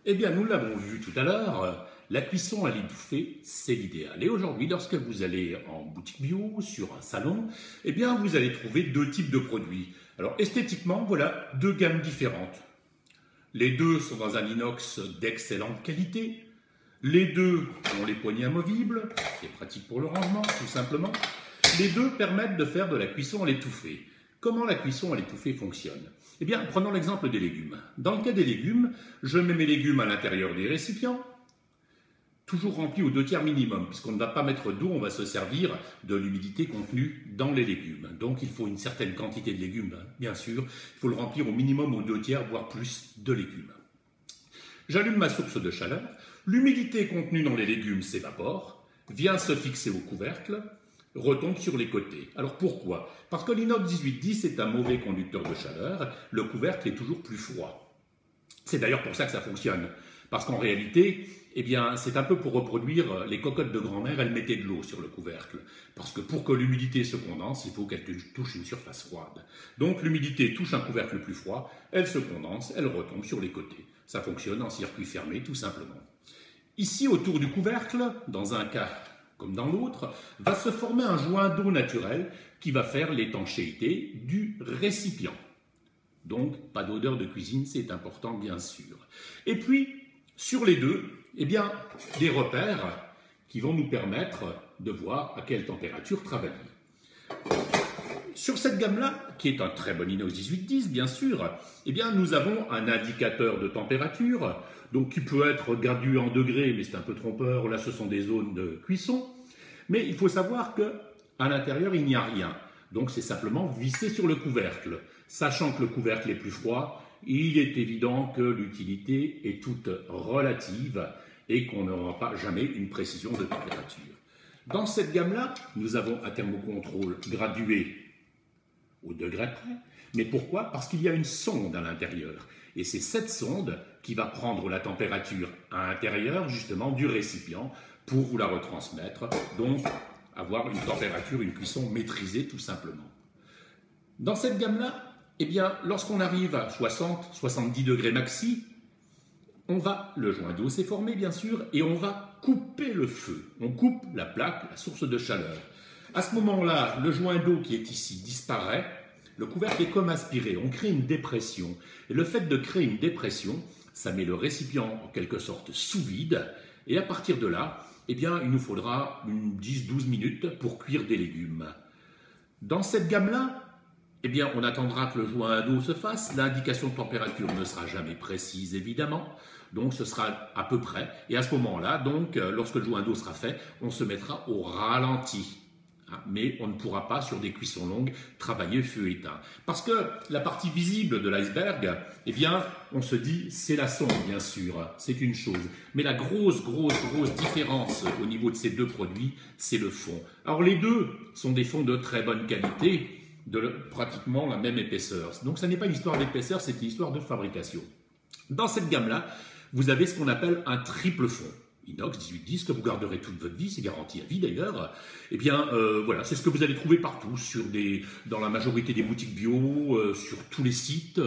Eh bien, nous l'avons vu tout à l'heure, la cuisson à l'étouffée, c'est l'idéal. Et aujourd'hui, lorsque vous allez en boutique bio, sur un salon, eh bien, vous allez trouver deux types de produits. Alors, esthétiquement, voilà deux gammes différentes. Les deux sont dans un inox d'excellente qualité. Les deux ont les poignées amovibles, c'est pratique pour le rangement, tout simplement. Les deux permettent de faire de la cuisson à l'étouffée. Comment la cuisson à l'étouffée fonctionne? Eh bien, prenons l'exemple des légumes. Dans le cas des légumes, je mets mes légumes à l'intérieur des récipients, toujours remplis aux 2/3 minimum, puisqu'on ne va pas mettre d'eau, on va se servir de l'humidité contenue dans les légumes. Donc il faut une certaine quantité de légumes, bien sûr. Il faut le remplir au minimum aux 2/3, voire plus de légumes. J'allume ma source de chaleur, l'humidité contenue dans les légumes s'évapore, vient se fixer au couvercle, retombe sur les côtés. Alors pourquoi? Parce que l'inox 1810 est un mauvais conducteur de chaleur, le couvercle est toujours plus froid. C'est d'ailleurs pour ça que ça fonctionne. Parce qu'en réalité, eh bien, c'est un peu pour reproduire les cocottes de grand-mère, elles mettaient de l'eau sur le couvercle. Parce que pour que l'humidité se condense, il faut qu'elle touche une surface froide. Donc l'humidité touche un couvercle plus froid, elle se condense, elle retombe sur les côtés. Ça fonctionne en circuit fermé, tout simplement. Ici, autour du couvercle, dans un cas comme dans l'autre, va se former un joint d'eau naturel qui va faire l'étanchéité du récipient. Donc, pas d'odeur de cuisine, c'est important, bien sûr. Et puis, sur les deux, eh bien, des repères qui vont nous permettre de voir à quelle température travailler. Sur cette gamme-là, qui est un très bon inox 1810, bien sûr, eh bien, nous avons un indicateur de température, donc qui peut être gradué en degrés, mais c'est un peu trompeur, là ce sont des zones de cuisson. Mais il faut savoir qu'à l'intérieur, il n'y a rien. Donc c'est simplement vissé sur le couvercle. Sachant que le couvercle est plus froid, il est évident que l'utilité est toute relative et qu'on n'aura pas jamais une précision de température. Dans cette gamme-là, nous avons un thermocontrôle gradué au degré près. Mais pourquoi? Parce qu'il y a une sonde à l'intérieur. Et c'est cette sonde qui va prendre la température à l'intérieur, justement, du récipient pour vous la retransmettre. Donc, avoir une température, une cuisson maîtrisée, tout simplement. Dans cette gamme-là, eh bien, lorsqu'on arrive à 60, 70 degrés maxi, le joint d'eau s'est formé, bien sûr, et on va couper le feu. On coupe la plaque, la source de chaleur. À ce moment-là, le joint d'eau qui est ici disparaît. Le couvercle est comme aspiré, on crée une dépression. Et le fait de créer une dépression, ça met le récipient en quelque sorte sous vide. Et à partir de là, eh bien, il nous faudra 10-12 minutes pour cuire des légumes. Dans cette gamme-là, eh bien, on attendra que le joint d'eau se fasse. L'indication de température ne sera jamais précise, évidemment. Donc, ce sera à peu près. Et à ce moment-là, donc, lorsque le joint d'eau sera fait, on se mettra au ralenti. Mais on ne pourra pas, sur des cuissons longues, travailler feu éteint. Parce que la partie visible de l'iceberg, eh bien, on se dit, c'est la sonde, bien sûr, c'est une chose. Mais la grosse différence au niveau de ces deux produits, c'est le fond. Alors, les deux sont des fonds de très bonne qualité, de pratiquement la même épaisseur. Donc, ce n'est pas une histoire d'épaisseur, c'est une histoire de fabrication. Dans cette gamme-là, vous avez ce qu'on appelle un triple fond. Inox 1810 que vous garderez toute votre vie, c'est garanti à vie d'ailleurs. Eh bien, voilà, c'est ce que vous allez trouver partout, dans la majorité des boutiques bio, sur tous les sites.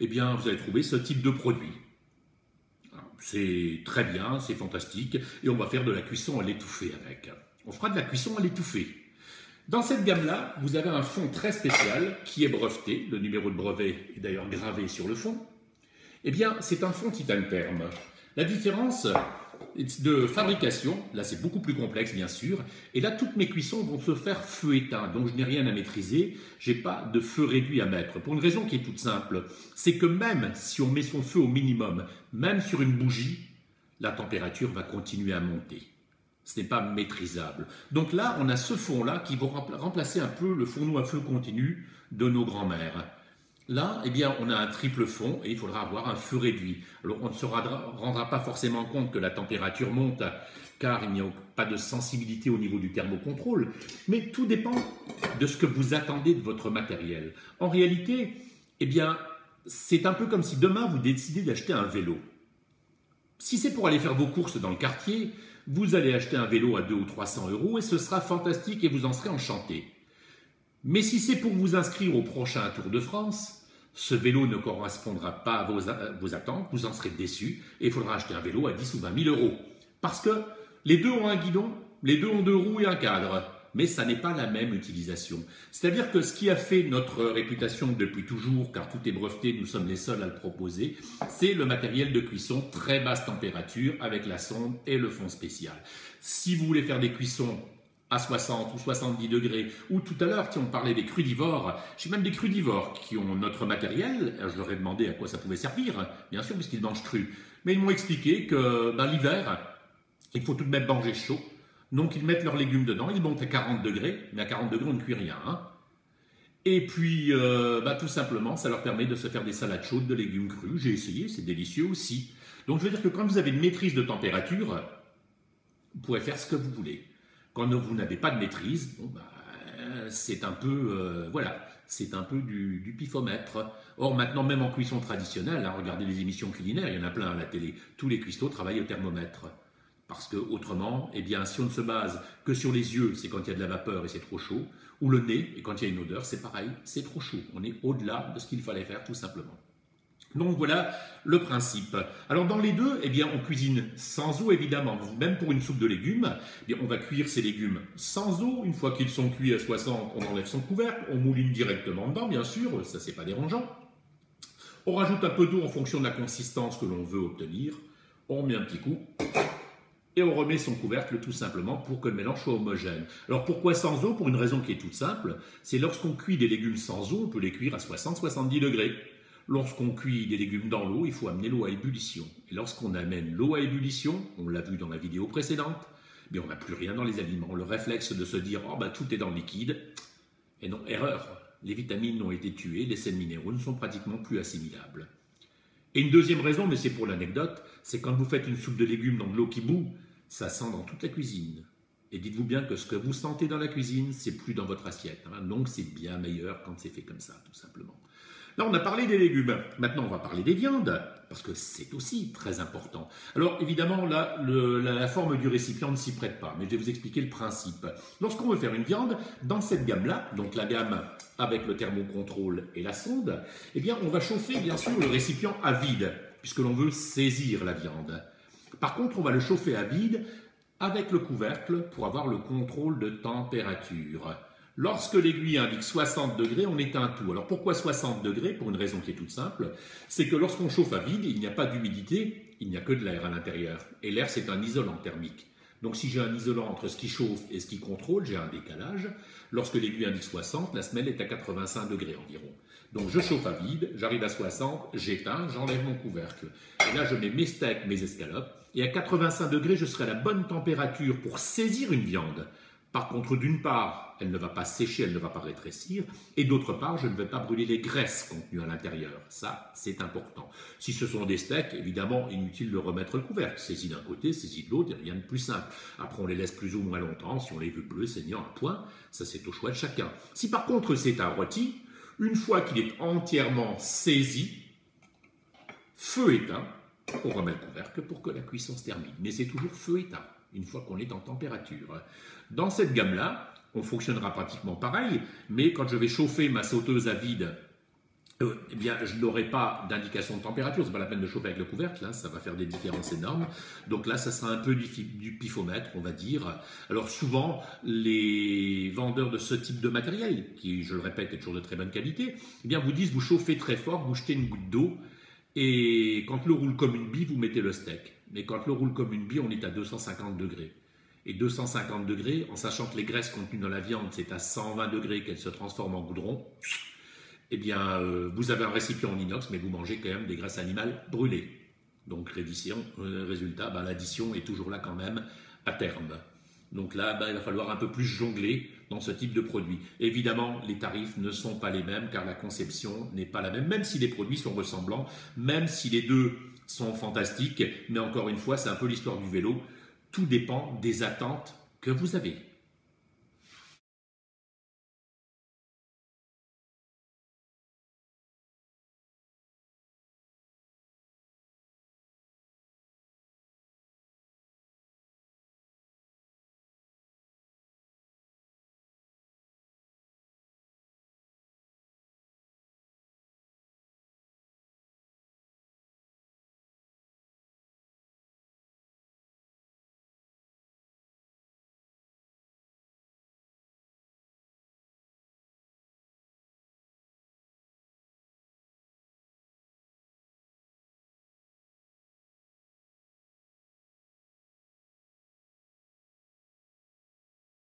Eh bien, vous allez trouver ce type de produit. C'est très bien, c'est fantastique, et on va faire de la cuisson à l'étouffée avec. On fera de la cuisson à l'étouffée. Dans cette gamme-là, vous avez un fond très spécial qui est breveté. Le numéro de brevet est d'ailleurs gravé sur le fond. Eh bien, c'est un fond Titantherm. La différence de fabrication, là c'est beaucoup plus complexe bien sûr, et là toutes mes cuissons vont se faire feu éteint, donc je n'ai rien à maîtriser, je n'ai pas de feu réduit à mettre, pour une raison qui est toute simple, c'est que même si on met son feu au minimum, même sur une bougie, la température va continuer à monter. Ce n'est pas maîtrisable. Donc là, on a ce fond-là qui va remplacer un peu le fourneau à feu continu de nos grands-mères. Là, eh bien, on a un triple fond et il faudra avoir un feu réduit. Alors, on ne se rendra pas forcément compte que la température monte, car il n'y a pas de sensibilité au niveau du thermocontrôle. Mais tout dépend de ce que vous attendez de votre matériel. En réalité, eh bien, c'est un peu comme si demain vous décidez d'acheter un vélo. Si c'est pour aller faire vos courses dans le quartier, vous allez acheter un vélo à 200 ou 300 € et ce sera fantastique et vous en serez enchanté. Mais si c'est pour vous inscrire au prochain Tour de France, Ce vélo ne correspondra pas à vos attentes, vous en serez déçus et il faudra acheter un vélo à 10 ou 20 000 euros. Parce que les deux ont un guidon, les deux ont deux roues et un cadre, mais ça n'est pas la même utilisation. C'est-à-dire que ce qui a fait notre réputation depuis toujours, car tout est breveté, nous sommes les seuls à le proposer, c'est le matériel de cuisson très basse température avec la sonde et le fond spécial. Si vous voulez faire des cuissons à 60 ou 70 degrés, ou tout à l'heure, on parlait des crudivores, j'ai même des crudivores qui ont notre matériel, je leur ai demandé à quoi ça pouvait servir, bien sûr, puisqu'ils mangent cru, mais ils m'ont expliqué que l'hiver, il faut tout de même manger chaud, donc ils mettent leurs légumes dedans, ils montent à 40 degrés, mais à 40 degrés on ne cuit rien. Hein. Et puis tout simplement ça leur permet de se faire des salades chaudes de légumes crus, j'ai essayé, c'est délicieux aussi. Donc je veux dire que quand vous avez une maîtrise de température, vous pouvez faire ce que vous voulez. Quand vous n'avez pas de maîtrise, c'est un peu, c'est un peu du pifomètre. Or maintenant, même en cuisson traditionnelle, hein, regardez les émissions culinaires, il y en a plein à la télé, tous les cuistots travaillent au thermomètre. Parce que autrement, eh bien, si on ne se base que sur les yeux, c'est quand il y a de la vapeur et c'est trop chaud, ou le nez, et quand il y a une odeur, c'est pareil, c'est trop chaud. On est au-delà de ce qu'il fallait faire, tout simplement. Donc voilà le principe. Alors dans les deux, eh bien, on cuisine sans eau évidemment. Même pour une soupe de légumes, eh bien, on va cuire ces légumes sans eau. Une fois qu'ils sont cuits à 60, on enlève son couvercle, on mouline directement dedans, bien sûr, ça c'est pas dérangeant. On rajoute un peu d'eau en fonction de la consistance que l'on veut obtenir. On met un petit coup et on remet son couvercle tout simplement pour que le mélange soit homogène. Alors pourquoi sans eau? Pour une raison qui est toute simple, c'est lorsqu'on cuit des légumes sans eau, on peut les cuire à 60-70 degrés. Lorsqu'on cuit des légumes dans l'eau, il faut amener l'eau à ébullition. Et lorsqu'on amène l'eau à ébullition, on l'a vu dans la vidéo précédente, mais on n'a plus rien dans les aliments. Le réflexe de se dire « oh tout est dans le liquide », et non, erreur. Les vitamines ont été tuées, les sels minéraux ne sont pratiquement plus assimilables. Et une deuxième raison, mais c'est pour l'anecdote, c'est quand vous faites une soupe de légumes dans de l'eau qui bout, ça sent dans toute la cuisine. Et dites-vous bien que ce que vous sentez dans la cuisine, c'est plus dans votre assiette. Hein. Donc c'est bien meilleur quand c'est fait comme ça, tout simplement. Là, on a parlé des légumes. Maintenant, on va parler des viandes, parce que c'est aussi très important. Alors, évidemment, là, la forme du récipient ne s'y prête pas, mais je vais vous expliquer le principe. Lorsqu'on veut faire une viande, dans cette gamme-là, donc la gamme avec le thermocontrôle et la sonde, eh bien, on va chauffer, bien sûr, le récipient à vide, puisque l'on veut saisir la viande. Par contre, on va le chauffer à vide avec le couvercle pour avoir le contrôle de température. Lorsque l'aiguille indique 60 degrés, on éteint tout. Alors pourquoi 60 degrés? Pour une raison qui est toute simple, c'est que lorsqu'on chauffe à vide, il n'y a pas d'humidité, il n'y a que de l'air à l'intérieur. Et l'air, c'est un isolant thermique. Donc si j'ai un isolant entre ce qui chauffe et ce qui contrôle, j'ai un décalage. Lorsque l'aiguille indique 60, la semelle est à 85 degrés environ. Donc je chauffe à vide, j'arrive à 60, j'éteins, j'enlève mon couvercle. Et là, je mets mes steaks, mes escalopes. Et à 85 degrés, je serai à la bonne température pour saisir une viande. Par contre, d'une part, elle ne va pas sécher, elle ne va pas rétrécir, et d'autre part, je ne vais pas brûler les graisses contenues à l'intérieur. Ça, c'est important. Si ce sont des steaks, évidemment, inutile de remettre le couvercle. Saisis d'un côté, saisis de l'autre, il n'y a rien de plus simple. Après, on les laisse plus ou moins longtemps, si on les veut bleus, saignants, à point, ça c'est au choix de chacun. Si par contre c'est un rôti, une fois qu'il est entièrement saisi, feu éteint, on remet le couvercle pour que la cuisson se termine. Mais c'est toujours feu éteint, une fois qu'on est en température. Dans cette gamme-là, on fonctionnera pratiquement pareil, mais quand je vais chauffer ma sauteuse à vide, eh bien, je n'aurai pas d'indication de température. C'est pas la peine de chauffer avec le couvercle, hein, ça va faire des différences énormes. Donc là, ça sera un peu du pifomètre, on va dire. Alors souvent, les vendeurs de ce type de matériel, qui, je le répète, est toujours de très bonne qualité, eh bien, vous disent, vous chauffez très fort, vous jetez une goutte d'eau, et quand l'eau roule comme une bille, vous mettez le steak. Mais quand l'eau roule comme une bille, on est à 250 degrés. Et 250 degrés, en sachant que les graisses contenues dans la viande, c'est à 120 degrés qu'elles se transforment en goudron, eh bien, vous avez un récipient en inox, mais vous mangez quand même des graisses animales brûlées. Donc, résultat, l'addition est toujours là quand même à terme. Donc là, il va falloir un peu plus jongler dans ce type de produit. Évidemment, les tarifs ne sont pas les mêmes, car la conception n'est pas la même, même si les produits sont ressemblants, même si les deux sont fantastiques. Mais encore une fois, c'est un peu l'histoire du vélo. Tout dépend des attentes que vous avez.